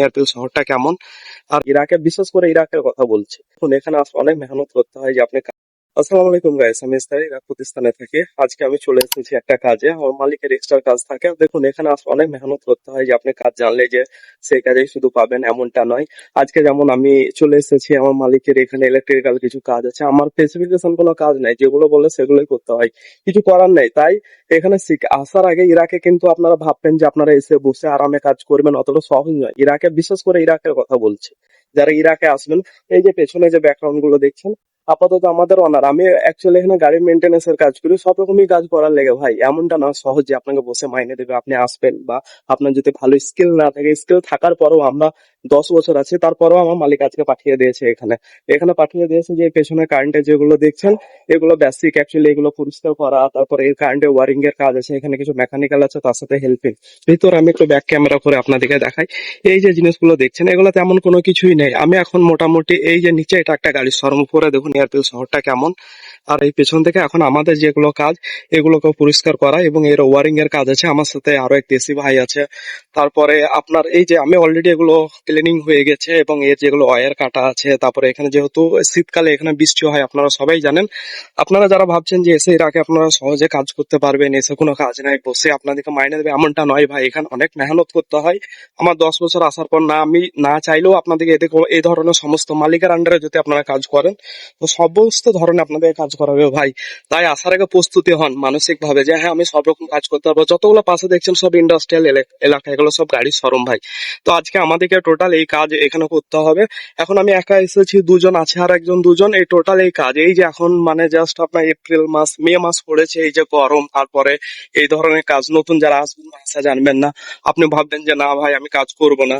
Airtel শহরটা কেমন। আর ইরাকে, বিশেষ করে ইরাকের কথা বলছি, এখন এখানে আসলে অনেক মেহনত করতে হয় যে আপনি আসসালামু আলাইকুম গাইস, আমি ইসরাইল ইরাক প্রতিস্থানে থাকি। আজকে আমি চলে এসেছি একটা কাজে, আমার মালিকের এক্সট্রা কাজ থাকে। দেখুন, এখানে আসলে অনেক মেহনত করতে হয় যে আপনি কাজ জানলে যে সেই কাজেই শুধু পাবেন এমনটা নয়। আজকে যেমন আমি চলে এসেছি, আমার মালিকের এখানে ইলেকট্রিক্যাল কিছু কাজ আছে, আমার স্পেসিফিকেশন কোনো কাজ নাই, যেগুলো বলে সেগুলোই করতে হয়, কিছু করার নেই। তাই এখানে আসার আগে ইরাকে কিন্তু আপনারা ভাববেন যে আপনারা এসে বসে আরামে কাজ করবেন, অতটা সহজ নয়। ইরাকে, বিশেষ করে ইরাকের কথা বলছি, যারা ইরাকে আসবেন, এই যে পেছনে যে ব্যাকগ্রাউন্ড গুলো দেখছেন, আপাতত আমাদের অনার, আমি অ্যাকচুয়ালি এখানে গাড়ি মেনটেন্যান্স এর কাজ করি। সব রকমই কাজ করার লেগে ভাই, এমনটা না সহজে আপনাকে বসে মাইনে দেবে আপনি আসবেন, বা আপনার যদি ভালো স্কিল না থাকে, স্কিল থাকার পরেও আমরা 10 বছর আছি, তারপরেও আমার মালিক আজকে পাঠিয়ে দিয়েছে এখানে। এখানে পাঠিয়ে দিয়েছে যে পেছনে কারেন্টে যেগুলো দেখছেন, এগুলো বেসিক, অ্যাকচুয়ালি এগুলো পরিষ্কার করা, তারপরে এই কারেন্টে ওয়ারিং এর কাজ আছে, এখানে কিছু মেকানিক্যাল আছে, তার সাথে হেল্পিং। ভিতরে আমি একটু ব্যাক ক্যামেরা করে আপনাদেরকে দেখাই। এই যে জিনিসগুলো দেখছেন, এগুলো তেমন কোনো কিছুই নেই। আমি এখন মোটামুটি এই যে নিচে এটা একটা গাড়ির শোরুম, উপরে দেখুন এয়ারটেল শহরটা কেমন। আর এই পেছন থেকে এখন আমাদের যেগুলো কাজ, এগুলোকে পরিষ্কার করা এবং এর ওয়ারিং এর কাজ আছে। আমার সাথে আরো এক দেশি ভাই আছে। তারপরে আপনার এই যে আমি অলরেডি এগুলো ক্লিনিং হয়ে গেছে এবং এর যেগুলো ওয়্যার কাটা আছে। তারপরে এখানে যেহেতু শীতকালে এখানে বৃষ্টি হয়, আপনারা সবাই জানেন। আপনারা যারা ভাবছেন যে এসে এর আগে আপনারা সহজে কাজ করতে পারবেন, এসে কোনো কাজ নাই, বসে আপনাদেরকে মাইনে দেবে, এমনটা নয় ভাই। এখানে অনেক মেহনত করতে হয়। আমার 10 বছর আসার পর না, আমি না চাইলেও আপনাদেরকে এতে এই ধরনের সমস্ত মালিকের আন্ডারে যদি আপনারা কাজ করেন, তো সমস্ত ধরনের আপনাদের কাজ করাবে ভাই। তাই আসার আগে প্রস্তুতি হন মানসিক ভাবে, যে হ্যাঁ আমি সব রকম কাজ করতে পারবো। যতগুলো পাশে দেখছেন সব ইন্ডাস্ট্রিয়াল এলাকা, এগুলো সব গাড়ির শোরুম ভাই। তো আজকে আমাদেরকে টোটাল এই কাজ এখানে করতে হবে। এখন আমি একা এসেছি, দুজন আছে আর একজন, দুজন, এই টোটাল এই কাজ। এই যে এখন মানে জাস্ট আপনার এপ্রিল মাস, মে মাস পড়েছে, এই যে গরম, তারপরে এই ধরনের কাজ, নতুন যারা আসবেন ভাষা জানবেন না, আপনি ভাববেন যে না ভাই আমি কাজ করব না,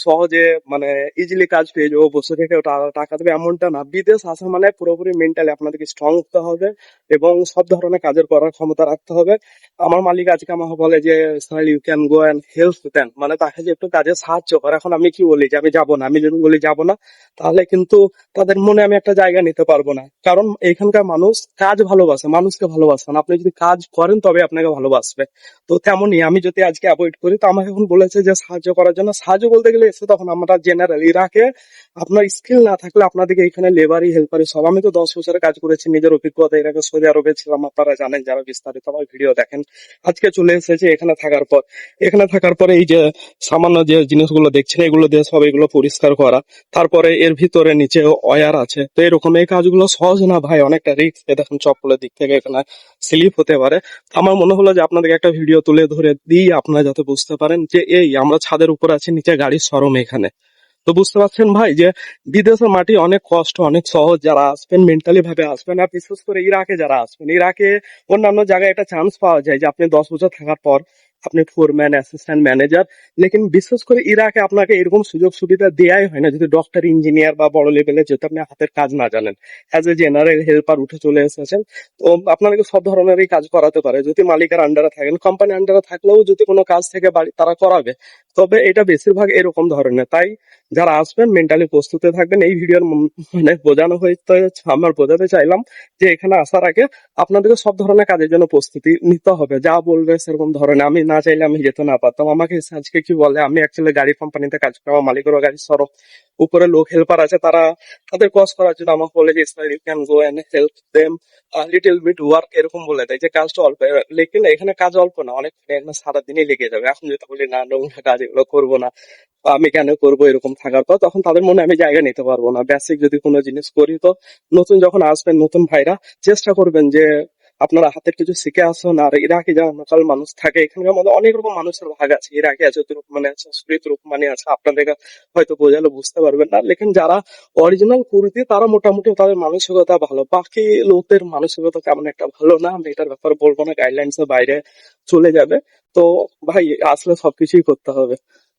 সহজে মানে ইজিলি কাজ পেয়ে যাবো, বসে থেকে টাকা দেবে, এমনটা না। বিদেশ আসা মানে পুরোপুরি মেন্টালি আপনাদেরকে স্ট্রং হতে হবে এবং সব ধরনের কাজের করার ক্ষমতা রাখতে হবে। আমার মালিক আজকে আমাকে বলে যে sir you can go and help then, মানে তাকে যে একটু কাজে সাহায্য করে। এখন আমি কি বলি যে আমি যাবো না? আমি যদি বলি যাবো না, তাহলে কিন্তু তাদের মনে আমি একটা জায়গা নিতে পারবো না। কারণ এখানকার মানুষ কাজ ভালোবাসে, মানুষকে ভালোবাসেন। আপনি যদি কাজ করেন তবে আপনাকে ভালোবাসবে। তো তেমনই আমি যদি আজকে অ্যাভয়েড করি, তো আমাকে এখন বলেছে যে সাহায্য করার জন্য। সাহায্য বলতে গেলে এসে তখন আমরা জেনারেল, ইরাকে আপনার স্কিল না থাকলে আপনাদেরকে এখানে লেবারি, হেল্পারি সব। আমি তো 10 বছরের কাজ করেছি, নিজের অভিজ্ঞতা। ইরাকে, সৌদি আরবে ছিলাম, আপনারা জানেন যারা বিস্তারিত আমার ভিডিও দেখেন। আজকে চলে এসেছে এখানে থাকার পর, এখানে থাকার পরে এই যে সামান্য যে জিনিসগুলো দেখছেন, এগুলো দিয়ে সব এগুলো পরিষ্কার করা, তারপরে এর ভিতরে নিচে ওয়্যার আছে। তো এরকম এই কাজগুলো সহজ না ভাই, অনেকটা রিস্ক। দেখেন চপ্পলের দিক থেকে এখানে স্লিপ হতে পারে। আমার মনে হলো যে আপনাদেরকে একটা ভিডিও তুলে ধরে দিই, আপনারা যাতে বুঝতে পারেন যে এই আমরা ছাদের উপর আছি, নিচে গাড়ির শোরুম এখানে। তো বুঝতে পারছেন ভাই যে বিদেশের মাটি অনেক কষ্ট, অনেক সহজ। যারা আসবেন মেন্টালি ভাবে আসবেন, আর বিশেষ করে ইরাকে যারা আসবেন, ইরাকে অন্যান্য জায়গায় একটা চান্স পাওয়া যায় যে আপনি 10 বছর থাকার পর আপনি ফোরম্যান, অ্যাসিস্ট্যান্ট ম্যানেজার। লেকিন বিশেষ করে ইরাকে আপনাকে এরকম সুযোগ সুবিধা দেয়াই হয় না যদি ডক্টর, ইঞ্জিনিয়ার বা বড় লেভেলে যেহেতু আপনি হাতের কাজ না জানেন। অ্যাজ এ জেনারেল হেল্পার উঠে চলে এসেছেন, তো আপনাকে সব ধরনেরই কাজ করাতে পারে যদি মালিকের আন্ডারে থাকেন। কোম্পানি আন্ডারে থাকলেও যদি কোনো কাজ থেকে বাড়ি তারা করাবে, তবে এটা বেশিরভাগ এরকম ধরনের। তাই যারা আসবেন মেন্টালি প্রস্তুতি থাকবেন। এই ভিডিওর মানে বোঝানো হয়েছে, আমার বোঝাতে চাইলাম যে এখানে আসার আগে আপনাদেরকে সব ধরনের কাজের জন্য প্রস্তুতি নিতে হবে। যা বলবে সেরকম ধরনের, আমি না চাইলে আমি যেতে না পারতাম। আমাকে এসে আজকে কি বলে, আমি অ্যাকচুয়ালি গাড়ি কোম্পানিতে কাজ করি, আমার মালিকেরও গাড়ির সরব, উপরে লোক হেল্পার আছে, তারা তাদের কজ করার জন্য আমাকে বলে যে you can go and help them little bit work, এরকম বলে দেয় যে কাজটা অল্প। লেকিন এখানে কাজ অল্প না, অনেক, এখানে সারাদিনই লেগে যাবে। এখন যদি বলি না নোংরা কাজ এগুলো করবো না, আমি কেন করবো এরকম থাকার পর, তখন তাদের মনে আমি জায়গা নিতে পারবো না। বেসিক যদি কোনো জিনিস করি, তো নতুন যখন আসবেন নতুন ভাইরা, চেষ্টা করবেন যে আপনারা হাতের কিছু শিখে আসুন। আর ইরাকি যারা লোকাল মানুষ থাকে, এখানকার মধ্যে অনেক রকম মানুষের ভাগ আছে। ইরাকি আছে, তুরুক মানে আছে, তুরুক মানে আছে, আপনাদের হয়তো বোঝালে বুঝতে পারবেন না। লেকিন যারা অরিজিনাল কুর্দি, তারা মোটামুটি তাদের মানসিকতা ভালো। বাকি লোকদের মানসিকতা তেমন একটা ভালো না, আমি এটার ব্যাপারে বলবো না, গাইডলাইন্স এর বাইরে চলে যাবে। তো ভাই আসলে সবকিছুই করতে হবে।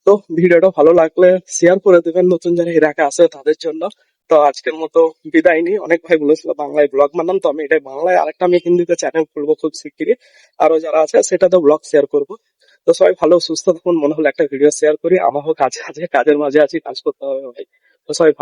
তো ভিডিওটা ভালো লাগলে শেয়ার করে দেবেন নতুন যারা ইরাকে আসে তাদের জন্য। তো আজকের মতো বিদায় নিই। অনেক ভাই বলেছিল বাংলায় ব্লগ বানান, তো আমি এটাই বাংলায়, আরেকটা আমি হিন্দিতে চ্যানেল খুলবো খুব শিগগিরই। আরো যারা আছে সেটাতে ব্লগ শেয়ার করবো। তো সবাই ভালো সুস্থ থাকুন। মনে হলো একটা ভিডিও শেয়ার করি, আমারও কাজ আছে, কাজের মাঝে আছি, কাজ করতে হবে ভাই। তো সবাই ভালো